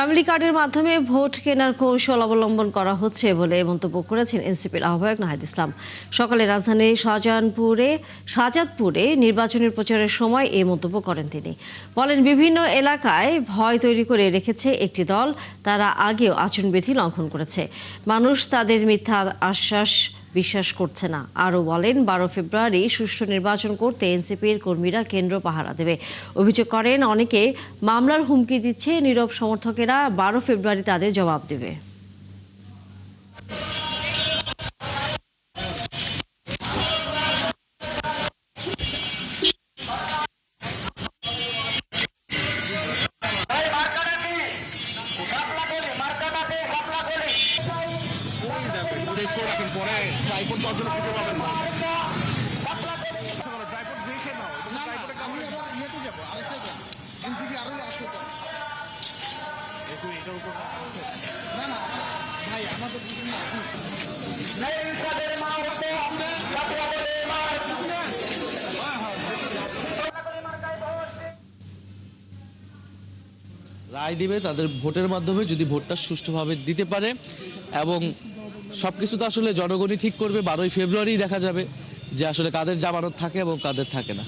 Family কার্ডের মাধ্যমে vote কেনার কৌশল অবলম্বন করা হচ্ছে বলে মন্তব্য করেছেন এনসিপির আহ্বায়ক নাহিদ ইসলাম। সকালে রাজধানীর শাহজাদপুরে নির্বাচনের প্রচারের সময় এই মন্তব্য করেন তিনি। বলেন, বিভিন্ন এলাকায় ভয় তৈরি করে রেখেছে একটি দল, তারা আগেও আচরণবিধি লঙ্ঘন করেছে। মানুষ তাদের মিথ্যা আশ্বাস বিশ্বাস করছে না। আরও বলেন, 12 ফেব্রুয়ারি সুষ্ঠু নির্বাচন করতে এনসিপির কর্মীরা কেন্দ্র পাহারা দেবে। অভিযোগ করেন, অনেকে মামলার হুমকি দিচ্ছে, নীরব সমর্থকেরা 12 ফেব্রুয়ারি তাদের জবাব দেবে। রায় দিবে তাদের ভোটের মাধ্যমে, যদি ভোটটা সুষ্ঠুভাবে দিতে পারে। এবং সবকিছু তো আসলে জনগণই ঠিক করবে। 12ই ফেব্রুয়ারি দেখা যাবে যে আসলে কাদের জামানত থাকে এবং কাদের থাকে না।